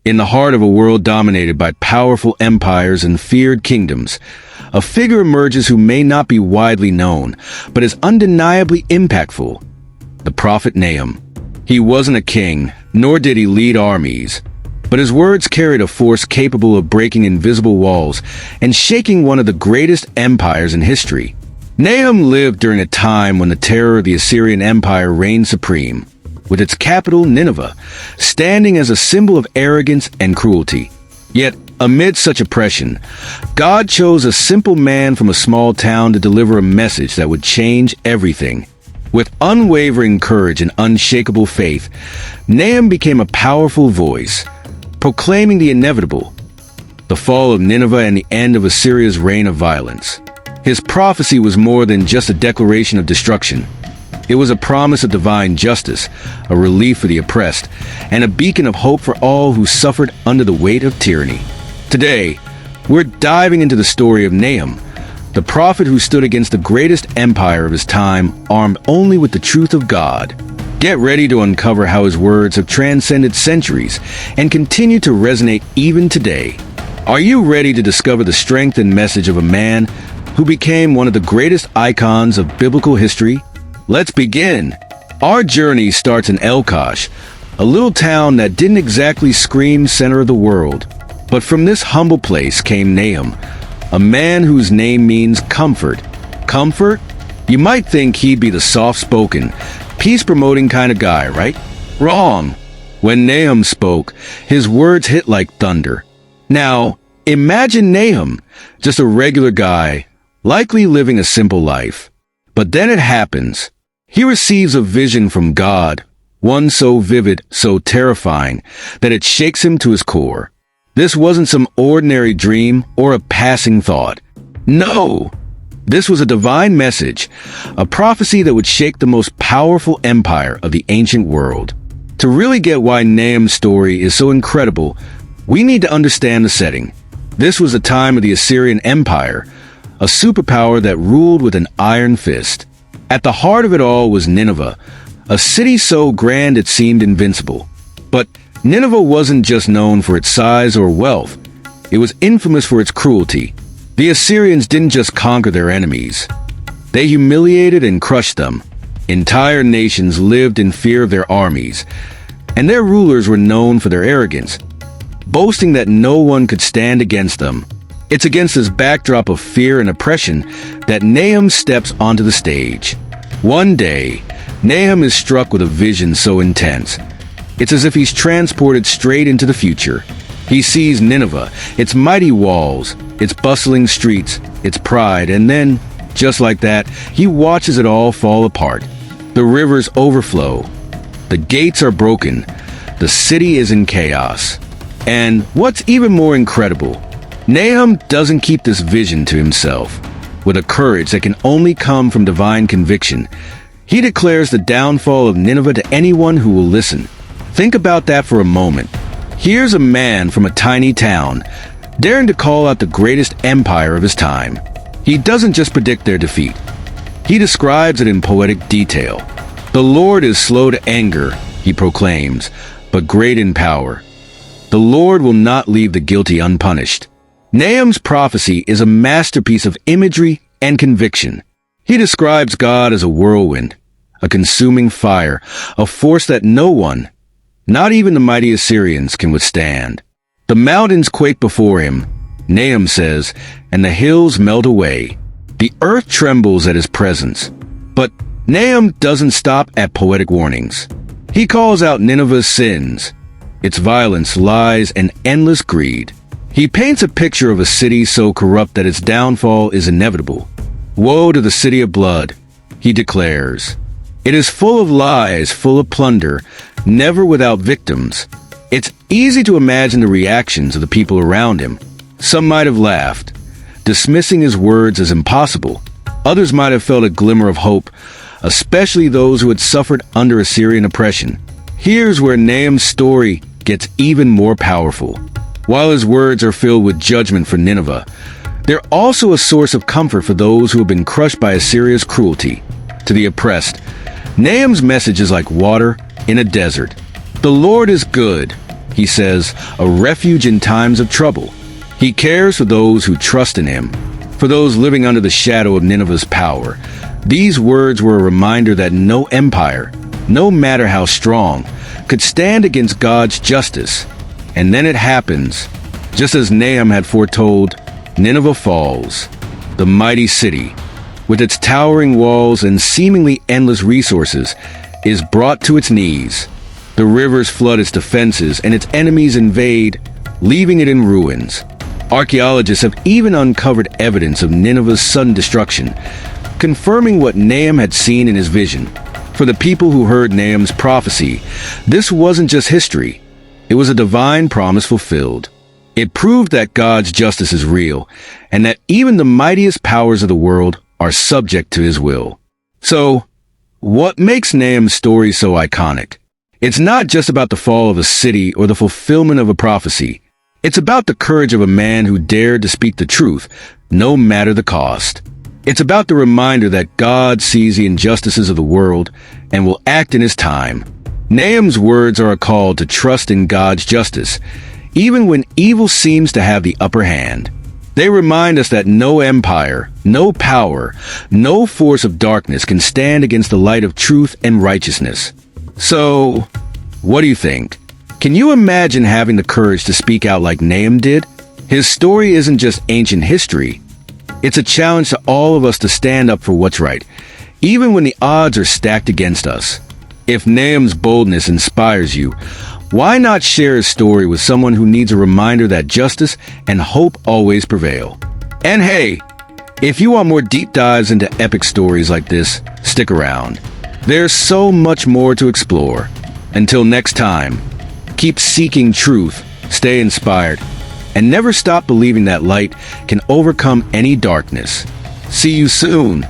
In the heart of a world dominated by powerful empires and feared kingdoms, a figure emerges who may not be widely known, but is undeniably impactful: the Prophet Nahum. He wasn't a king, nor did he lead armies, but his words carried a force capable of breaking invisible walls and shaking one of the greatest empires in history. Nahum lived during a time when the terror of the Assyrian Empire reigned supreme, with its capital, Nineveh, standing as a symbol of arrogance and cruelty. Yet, amid such oppression, God chose a simple man from a small town to deliver a message that would change everything. With unwavering courage and unshakable faith, Nahum became a powerful voice, proclaiming the inevitable: the fall of Nineveh and the end of Assyria's reign of violence. His prophecy was more than just a declaration of destruction. It was a promise of divine justice, a relief for the oppressed, and a beacon of hope for all who suffered under the weight of tyranny. Today, we're diving into the story of Nahum, the prophet who stood against the greatest empire of his time, armed only with the truth of God. Get ready to uncover how his words have transcended centuries and continue to resonate even today. Are you ready to discover the strength and message of a man who became one of the greatest icons of biblical history? Let's begin. Our journey starts in Elkosh, a little town that didn't exactly scream center of the world. But from this humble place came Nahum, a man whose name means comfort. Comfort? You might think he'd be the soft-spoken, peace-promoting kind of guy, right? Wrong. When Nahum spoke, his words hit like thunder. Now, imagine Nahum, just a regular guy, likely living a simple life. But then it happens. He receives a vision from God, one so vivid, so terrifying, that it shakes him to his core. This wasn't some ordinary dream or a passing thought. No! This was a divine message, a prophecy that would shake the most powerful empire of the ancient world. To really get why Nahum's story is so incredible, we need to understand the setting. This was the time of the Assyrian Empire, a superpower that ruled with an iron fist. At the heart of it all was Nineveh, a city so grand it seemed invincible. But Nineveh wasn't just known for its size or wealth. It was infamous for its cruelty. The Assyrians didn't just conquer their enemies. They humiliated and crushed them. Entire nations lived in fear of their armies, and their rulers were known for their arrogance, boasting that no one could stand against them. It's against this backdrop of fear and oppression that Nahum steps onto the stage. One day, Nahum is struck with a vision so intense. It's as if he's transported straight into the future. He sees Nineveh, its mighty walls, its bustling streets, its pride, and then, just like that, he watches it all fall apart. The rivers overflow. The gates are broken. The city is in chaos. And what's even more incredible, Nahum doesn't keep this vision to himself. With a courage that can only come from divine conviction, he declares the downfall of Nineveh to anyone who will listen. Think about that for a moment. Here's a man from a tiny town, daring to call out the greatest empire of his time. He doesn't just predict their defeat. He describes it in poetic detail. The Lord is slow to anger, he proclaims, but great in power. The Lord will not leave the guilty unpunished. Nahum's prophecy is a masterpiece of imagery and conviction. He describes God as a whirlwind, a consuming fire, a force that no one, not even the mighty Assyrians, can withstand. The mountains quake before him, Nahum says, and the hills melt away. The earth trembles at his presence. But Nahum doesn't stop at poetic warnings. He calls out Nineveh's sins, its violence, lies, and endless greed. He paints a picture of a city so corrupt that its downfall is inevitable. Woe to the city of blood, he declares. It is full of lies, full of plunder, never without victims. It's easy to imagine the reactions of the people around him. Some might have laughed, dismissing his words as impossible. Others might have felt a glimmer of hope, especially those who had suffered under Assyrian oppression. Here's where Nahum's story gets even more powerful. While his words are filled with judgment for Nineveh, they're also a source of comfort for those who have been crushed by Assyria's cruelty. To the oppressed, Nahum's message is like water in a desert. The Lord is good. He says, a refuge in times of trouble. He cares for those who trust in him, for those living under the shadow of Nineveh's power. These words were a reminder that no empire, no matter how strong, could stand against God's justice. And then it happens. Just as Nahum had foretold, Nineveh falls. The mighty city, with its towering walls and seemingly endless resources, is brought to its knees. The rivers flood its defenses and its enemies invade, leaving it in ruins. Archaeologists have even uncovered evidence of Nineveh's sudden destruction, confirming what Nahum had seen in his vision. For the people who heard Nahum's prophecy, this wasn't just history. It was a divine promise fulfilled. It proved that God's justice is real, and that even the mightiest powers of the world are subject to his will. So, what makes Nahum's story so iconic? It's not just about the fall of a city or the fulfillment of a prophecy. It's about the courage of a man who dared to speak the truth, no matter the cost. It's about the reminder that God sees the injustices of the world and will act in his time. Nahum's words are a call to trust in God's justice, even when evil seems to have the upper hand. They remind us that no empire, no power, no force of darkness can stand against the light of truth and righteousness. So, what do you think? Can you imagine having the courage to speak out like Nahum did? His story isn't just ancient history. It's a challenge to all of us to stand up for what's right, even when the odds are stacked against us. If Nahum's boldness inspires you, why not share his story with someone who needs a reminder that justice and hope always prevail? And hey, if you want more deep dives into epic stories like this, stick around. There's so much more to explore. Until next time, keep seeking truth, stay inspired, and never stop believing that light can overcome any darkness. See you soon.